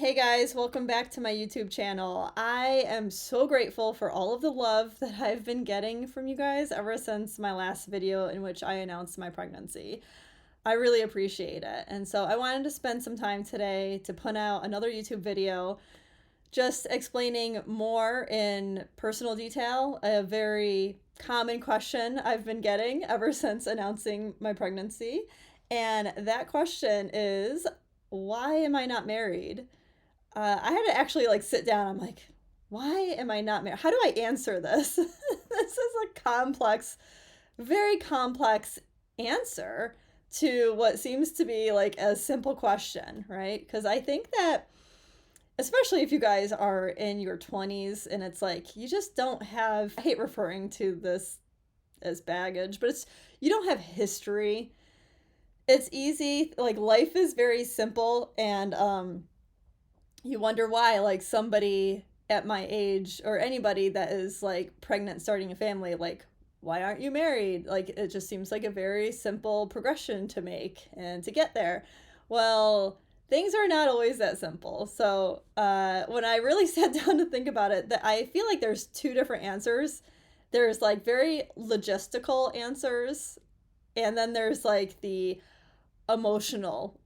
Hey guys, welcome back to my YouTube channel. I am so grateful for all of the love that I've been getting from you guys ever since my last video in which I announced my pregnancy. I really appreciate it. And so I wanted to spend some time today to put out another YouTube video just explaining more in personal detail a very common question I've been getting ever since announcing my pregnancy. And that question is, why am I not married? I had to actually like sit down. I'm like, why am I not married? How do I answer this? This is a complex, very complex answer to what seems to be like a simple question, right? Because I think that, especially if you guys are in your 20s and it's like you just don't have, I hate referring to this as baggage, but it's you don't have history. It's easy, like life is very simple and you wonder why like somebody at my age or anybody that is like pregnant starting a family, like why aren't you married? Like it just seems like a very simple progression to make and to get there. Well, things are not always that simple. So when I really sat down to think about it, that I feel like there's two different answers. There's like very logistical answers, and then there's like the emotional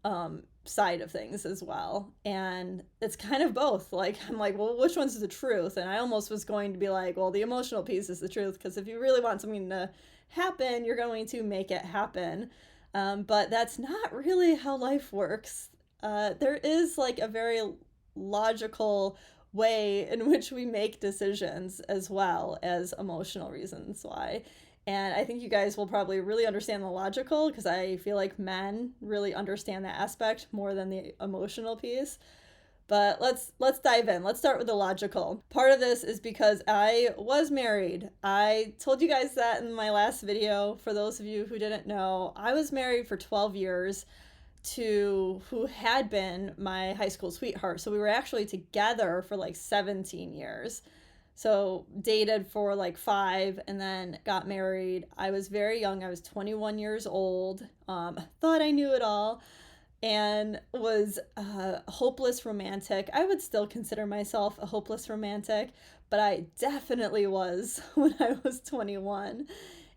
side of things as well. And it's kind of both. Like, I'm like, well, which one's the truth? And I almost was going to be like, well, the emotional piece is the truth, because if you really want something to happen, you're going to make it happen. But that's not really how life works. There is like a very logical way in which we make decisions as well as emotional reasons why. And I think you guys will probably really understand the logical, because I feel like men really understand that aspect more than the emotional piece. But let's dive in. Let's start with the logical. Part of this is because I was married. I told you guys that in my last video. For those of you who didn't know, I was married for 12 years to who had been my high school sweetheart. So we were actually together for like 17 years. So dated for like 5 and then got married. I was very young. I was 21 years old. Thought I knew it all and was a hopeless romantic. I would still consider myself a hopeless romantic, but I definitely was when I was 21,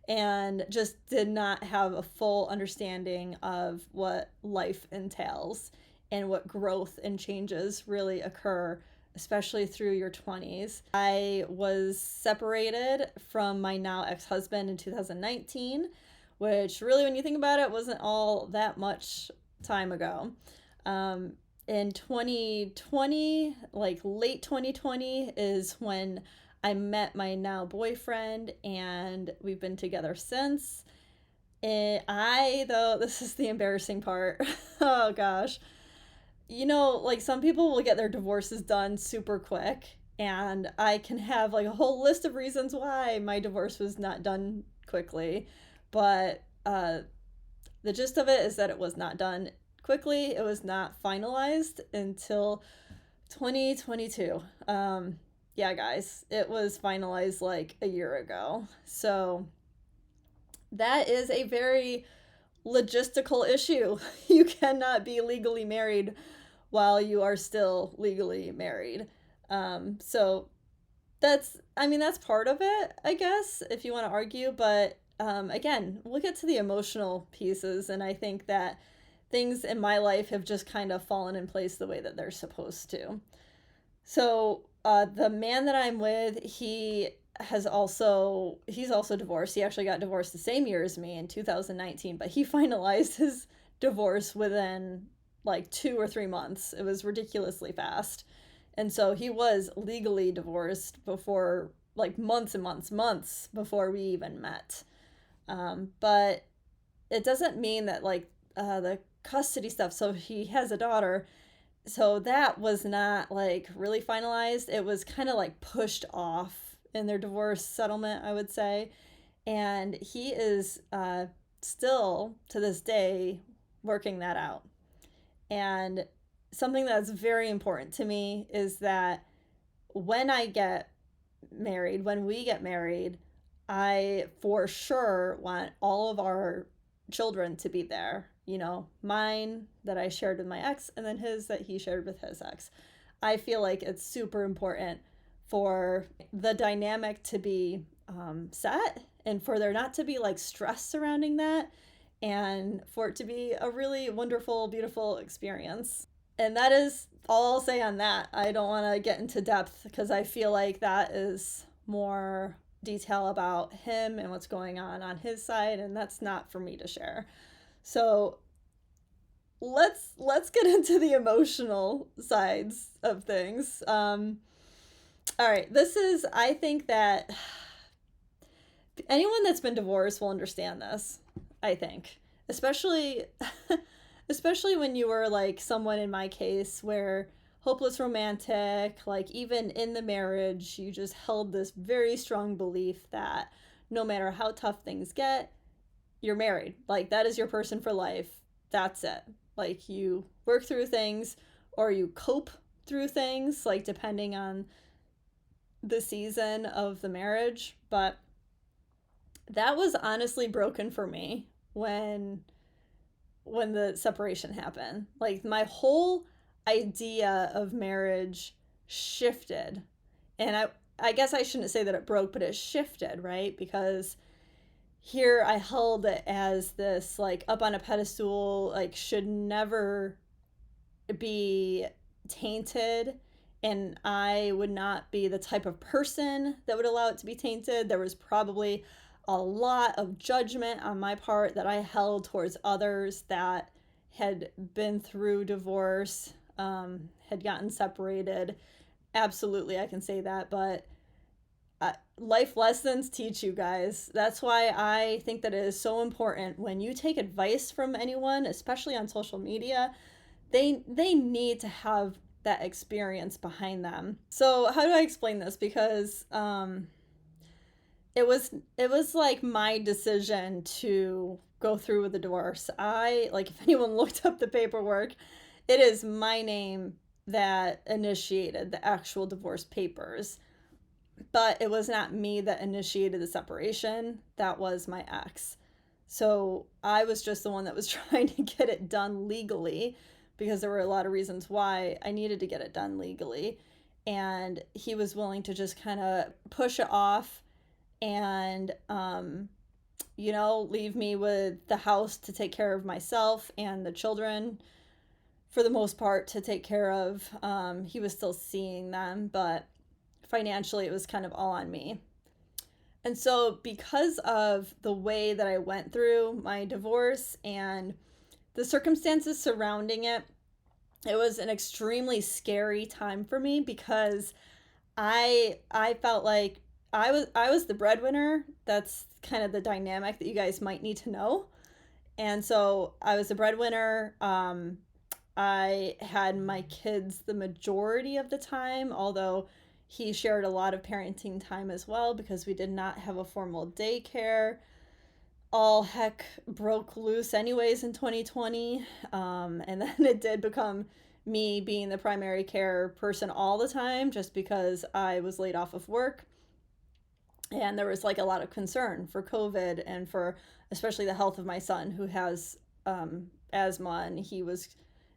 and just did not have a full understanding of what life entails and what growth and changes really occur, especially through your 20s. I was separated from my now ex husband in 2019, which really, when you think about it, wasn't all that much time ago. Um, in 2020, like late 2020, is when I met my now boyfriend, and we've been together since. Though, this is the embarrassing part. Oh gosh. Like some people will get their divorces done super quick, and I can have like a whole list of reasons why my divorce was not done quickly. But the gist of it is that it was not done quickly. It was not finalized until 2022. Yeah, guys, it was finalized like a year ago. So that is a very logistical issue. You cannot be legally married while you are still legally married. So that's part of it, I guess, if you want to argue. But again, we'll get to the emotional pieces. And I think that things in my life have just kind of fallen in place the way that they're supposed to. So the man that I'm with, he's also divorced. He actually got divorced the same year as me in 2019, but he finalized his divorce within like 2 or 3 months. It was ridiculously fast. And so he was legally divorced before, like months and months before we even met. But it doesn't mean that like the custody stuff. So he has a daughter, so that was not like really finalized. It was kind of like pushed off in their divorce settlement, I would say. And he is still to this day working that out. And something that's very important to me is that when I get when we get married, I for sure want all of our children to be there. mine that I shared with my ex, and then his that he shared with his ex. I feel like it's super important for the dynamic to be set, and for there not to be like stress surrounding that, and for it to be a really wonderful, beautiful experience. And that is all I'll say on that. I don't want to get into depth because I feel like that is more detail about him and what's going on his side, and that's not for me to share. So let's get into the emotional sides of things. All right, this is, I think that anyone that's been divorced will understand this. I think, especially especially when you were like someone in my case where hopeless romantic, like even in the marriage, you just held this very strong belief that no matter how tough things get, you're married. Like that is your person for life. That's it. Like you work through things or you cope through things, like depending on the season of the marriage. But that was honestly broken for me when the separation happened. Like my whole idea of marriage shifted. And I guess I shouldn't say that it broke, but it shifted, right? Because here I held it as this like up on a pedestal, like should never be tainted, and I would not be the type of person that would allow it to be tainted. There was probably a lot of judgment on my part that I held towards others that had been through divorce, had gotten separated. Absolutely, I can say that, but life lessons teach you guys. That's why I think that it is so important when you take advice from anyone, especially on social media, they need to have that experience behind them. So how do I explain this? Because it was like my decision to go through with the divorce. I like, if anyone looked up the paperwork, it is my name that initiated the actual divorce papers. But it was not me that initiated the separation. That was my ex. So I was just the one that was trying to get it done legally, because there were a lot of reasons why I needed to get it done legally. And he was willing to just kind of push it off and, leave me with the house to take care of myself and the children for the most part to take care of. He was still seeing them, but financially it was kind of all on me. And so, because of the way that I went through my divorce and the circumstances surrounding it, it was an extremely scary time for me because I felt like I was the breadwinner. That's kind of the dynamic that you guys might need to know. And so I was the breadwinner. I had my kids the majority of the time, although he shared a lot of parenting time as well because we did not have a formal daycare. All heck broke loose anyways in 2020. And then it did become me being the primary care person all the time just because I was laid off of work. And there was like a lot of concern for COVID and for especially the health of my son who has asthma, and he was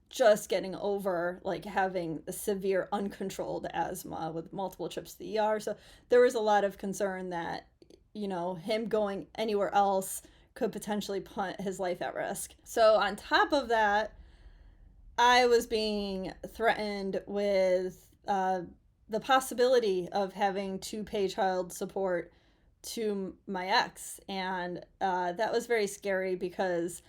just getting over like having a severe uncontrolled asthma with multiple trips to the ER. So there was a lot of concern that, him going anywhere else could potentially put his life at risk. So on top of that, I was being threatened with the possibility of having to pay child support to my ex. And that was very scary because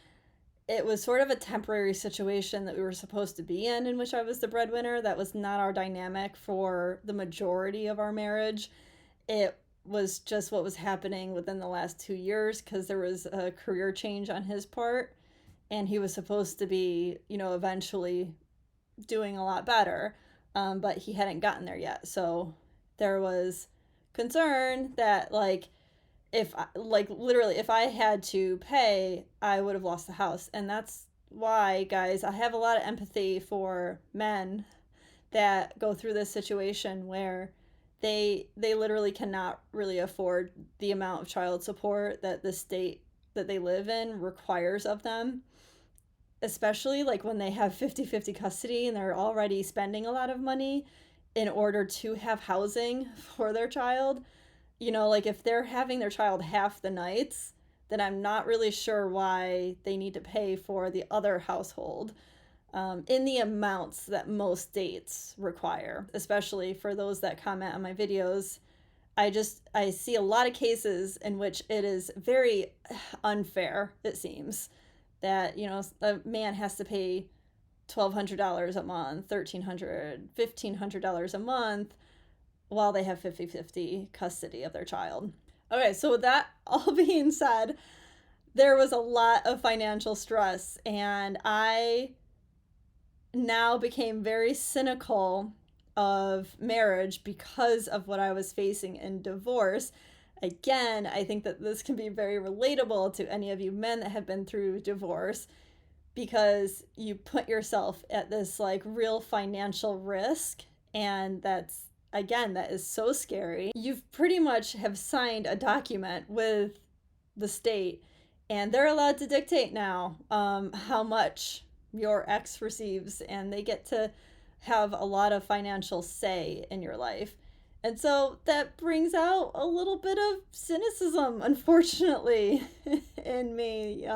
it was sort of a temporary situation that we were supposed to be in which I was the breadwinner. That was not our dynamic for the majority of our marriage. It was just what was happening within the last 2 years because there was a career change on his part, and he was supposed to be, eventually doing a lot better, but he hadn't gotten there yet. So there was concern that, like, if like literally if I had to pay, I would have lost the house. And that's why, guys, I have a lot of empathy for men that go through this situation where they literally cannot really afford the amount of child support that the state that they live in requires of them. especially like when they have 50-50 custody and they're already spending a lot of money in order to have housing for their child. You know, like if they're having their child half the nights, then I'm not really sure why they need to pay for the other household in the amounts that most states require, especially for those that comment on my videos. I see a lot of cases in which it is very unfair, it seems, that, you know, a man has to pay $1,200 a month, $1,300, $1,500 a month while they have 50-50 custody of their child. Okay, so with that all being said, there was a lot of financial stress, and I now became very cynical of marriage because of what I was facing in divorce. Again, I think that this can be very relatable to any of you men that have been through divorce, because you put yourself at this like real financial risk, and that's, again, that is so scary. You've pretty much have signed a document with the state, and they're allowed to dictate now how much your ex receives, and they get to have a lot of financial say in your life. And so that brings out a little bit of cynicism, unfortunately, in me.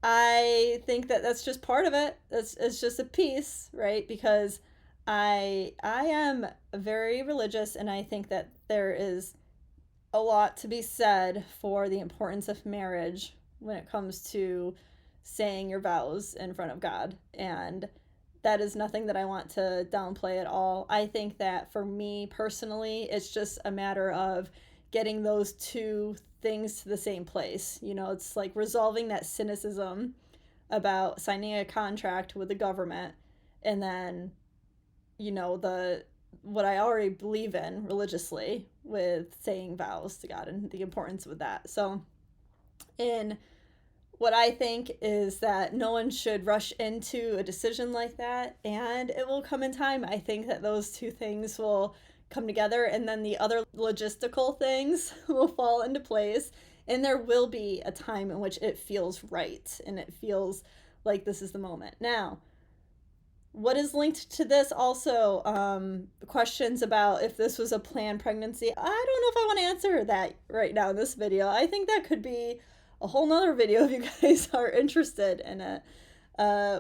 I think that that's just part of it. It's just a piece, right? Because I am very religious, and I think that there is a lot to be said for the importance of marriage when it comes to saying your vows in front of God. And that is nothing that I want to downplay at all. I think that for me personally, it's just a matter of getting those two things to the same place. You know, it's like resolving that cynicism about signing a contract with the government, and then, you know, the what I already believe in religiously with saying vows to God and the importance with that. So, in what I think is that no one should rush into a decision like that, and it will come in time. I think that those two things will come together, and then the other logistical things will fall into place, and there will be a time in which it feels right and it feels like this is the moment. Now, what is linked to this also, questions about if this was a planned pregnancy. I don't know if I want to answer that right now in this video. I think that could be a whole nother video if you guys are interested in it,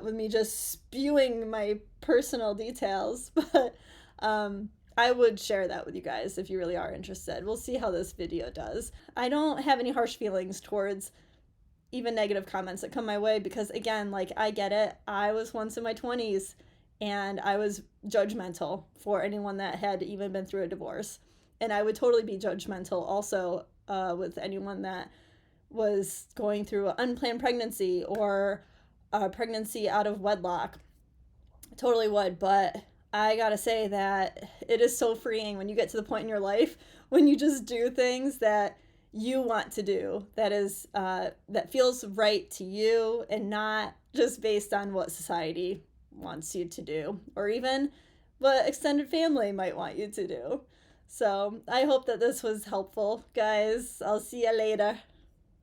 with me just spewing my personal details. But I would share that with you guys if you really are interested. We'll see how this video does. I don't have any harsh feelings towards even negative comments that come my way, because again, like, I get it. I was once in my 20s, and I was judgmental for anyone that had even been through a divorce. And I would totally be judgmental also with anyone that was going through an unplanned pregnancy or a pregnancy out of wedlock. Totally would. But I gotta say that it is so freeing when you get to the point in your life when you just do things that you want to do, that is that feels right to you, and not just based on what society wants you to do, or even what extended family might want you to do. So I hope that this was helpful, guys. I'll see you later.